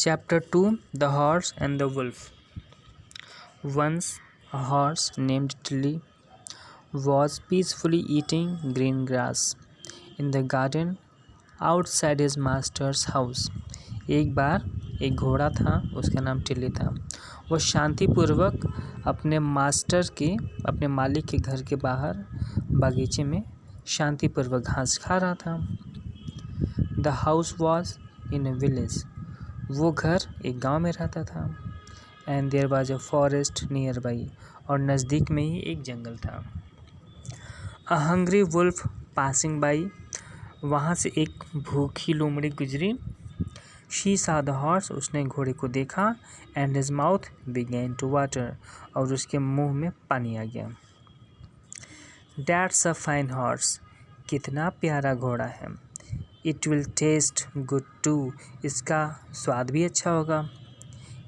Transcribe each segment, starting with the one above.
Chapter 2 The Horse and the Wolf. Once a horse named Tilly was peacefully eating green grass in the garden outside his master's house. एक बार एक घोड़ा था, उसका नाम टिल्ली था। वो शांतिपूर्वक अपने मालिक के घर के बाहर बागीचे में शांतिपूर्वक घास खा रहा था। The house was in a village. वो घर एक गांव में रहता था। And there was a forest nearby. और नज़दीक में ही एक जंगल था। A hungry wolf passing by. वहाँ से एक भूखी लोमड़ी गुजरी। शी सा द हॉर्स। उसने घोड़े को देखा। And his mouth began to water. और उसके मुंह में पानी आ गया। That's a fine horse. कितना प्यारा घोड़ा है। It will taste good too. इसका स्वाद भी अच्छा होगा।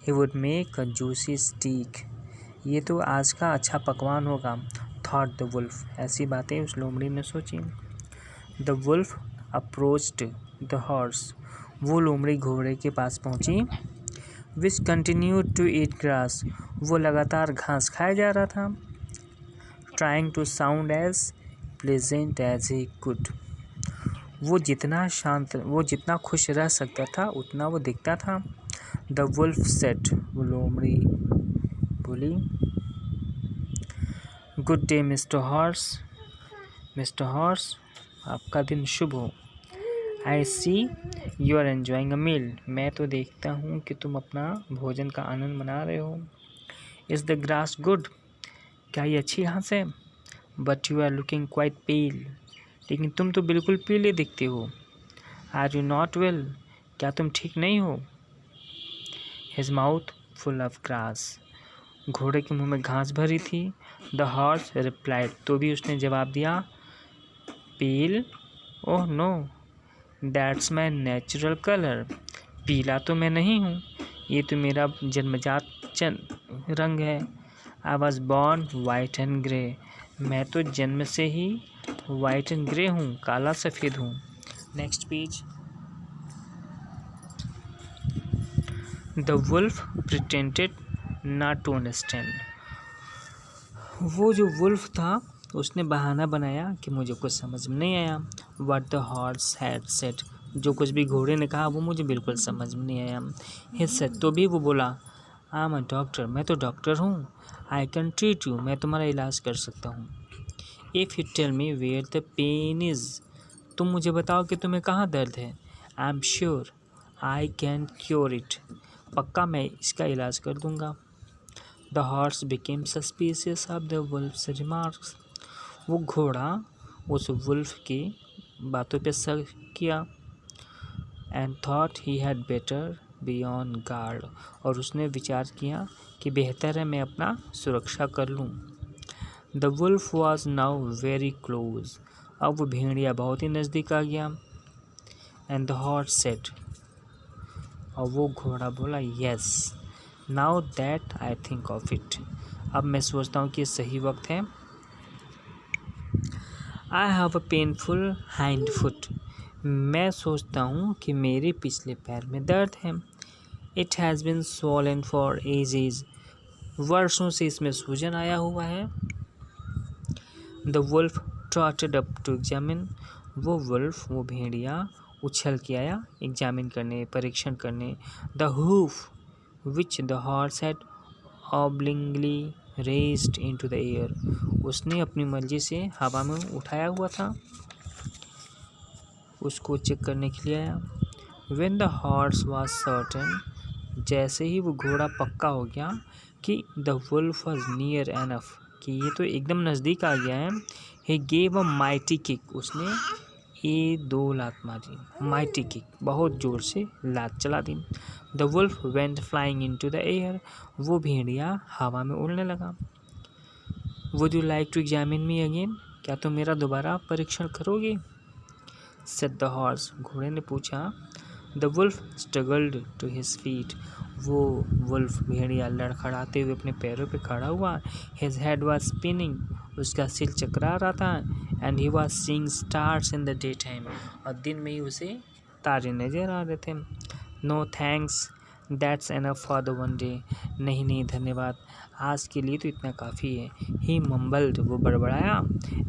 He would make a juicy steak. ये तो आज का अच्छा पकवान होगा। Thought the wolf. ऐसी बातें उस लोमड़ी ने सोची। The wolf approached the horse. वो लोमड़ी घोड़े के पास पहुंची। Which continued to eat grass. वो लगातार घास खाया जा रहा था। Trying to sound as pleasant as he could. वो जितना खुश रह सकता था उतना वो दिखता था। The wolf said. वो लोमड़ी बोली, good day mister horse. Mister horse, आपका दिन शुभ हो। I see you are enjoying a meal. मैं तो देखता हूँ कि तुम अपना भोजन का आनंद मना रहे हो। Is the grass good. क्या ये अच्छी घास है। But you are looking quite pale. लेकिन तुम तो बिल्कुल पीले दिखते हो। Are you not well. क्या तुम ठीक नहीं हो। His mouth full of grass. घोड़े के मुंह में घास भरी थी। The horse replied. तो भी उसने जवाब दिया, pale. Oh no, that's my natural colour. पीला तो मैं नहीं हूँ, ये तो मेरा जन्मजात रंग है। I was born white and grey. मैं तो जन्म से ही वाइट एंड ग्रे हूँ, काला सफ़ेद हूँ। Next page. The wolf pretended not to understand. वो जो वुल्फ था उसने बहाना बनाया कि मुझे कुछ समझ में नहीं आया। What the horse had said. जो कुछ भी घोड़े ने कहा वो मुझे बिल्कुल समझ में नहीं आया। He said. तो भी वो बोला, आई एम अ डॉक्टर। मैं तो डॉक्टर हूँ। I can treat you. मैं तुम्हारा इलाज कर सकता हूँ। If you tell me where the pain is. तुम मुझे बताओ कि तुम्हें कहाँ दर्द है। I am sure I can cure it. पक्का मैं इसका इलाज कर दूंगा। The horse became suspicious of the wolf's remarks. वो घोड़ा उस वुल्फ की बातों पे शक किया। And thought he had better be on guard. और उसने विचार किया कि बेहतर है मैं अपना सुरक्षा कर लूँ। The wolf was now very close. अब वो भेड़िया बहुत ही नज़दीक आ गया। And the horse said. और वो घोड़ा बोला, yes now that I think of it. अब मैं सोचता हूँ कि ये सही वक्त है। I have a painful hind foot. मैं सोचता हूँ कि मेरे पिछले पैर में दर्द है। It has been swollen for ages. वर्षों से इसमें सूजन आया हुआ है। The wolf trotted up to examine. वो भेड़िया उछल के आया एग्जामिन करने, परीक्षण करने। The hoof which the horse had obligingly raised into the air. उसने अपनी मर्जी से हवा में उठाया हुआ था, उसको चेक करने के लिए आया। When the horse was certain. जैसे ही वो घोड़ा पक्का हो गया कि the wolf was near enough, कि ये तो एकदम नज़दीक आ गया है। He gave a mighty kick. उसने ये 2 लात मारी। माइटी किक, बहुत ज़ोर से लात चला दी। The wolf went flying into the air. वो भेड़िया हवा में उड़ने लगा। Would you like to examine me again. क्या तुम मेरा दोबारा परीक्षण करोगे। Said the horse. घोड़े ने पूछा। The wolf struggled to his feet. वो वुल्फ भेड़िया लड़खड़ाते हुए अपने पैरों पे खड़ा हुआ। His head was spinning. उसका सिर चकरा रहा था। And he was seeing stars in the day time. और दिन में ही उसे तारे नजर आ रहे थे। No thanks that's enough for the one day. नहीं नहीं धन्यवाद, आज के लिए तो इतना काफ़ी है। ही मम्बल्ड, वो बड़बड़ाया।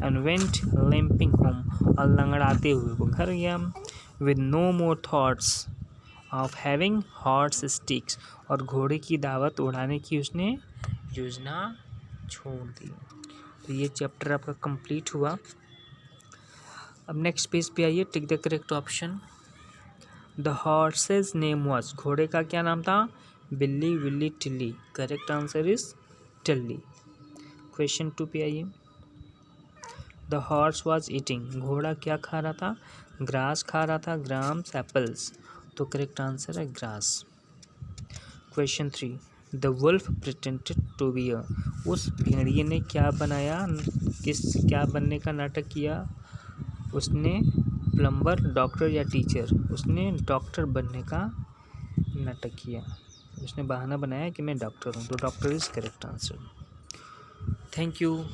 एंड वेंट लिम्पिंग होम, और लंगड़ाते हुए वो घर गया। With no more thoughts of having horse steaks, और घोड़े की दावत उड़ाने की उसने योजना छोड़ दी। तो ये चैप्टर आपका कंप्लीट हुआ। अब नेक्स्ट पेज पे आइए, tick the correct option. The horse's name was, घोड़े का क्या नाम था? Billy, Willy, Tilly. Correct answer is Tilly. Question 2 पे आइए। द हॉर्स वॉज ईटिंग, घोड़ा क्या खा रहा था? ग्रास खा रहा था, ग्राम्स, एप्पल्स। तो करेक्ट आंसर है grass. Question 3, the wolf pretended to be a, उस भेड़िए ने क्या बनाया, क्या बनने का नाटक किया? उसने प्लम्बर, डॉक्टर या टीचर? उसने डॉक्टर बनने का नाटक किया। उसने बहाना बनाया कि मैं डॉक्टर हूँ, तो doctor is correct answer. Thank you.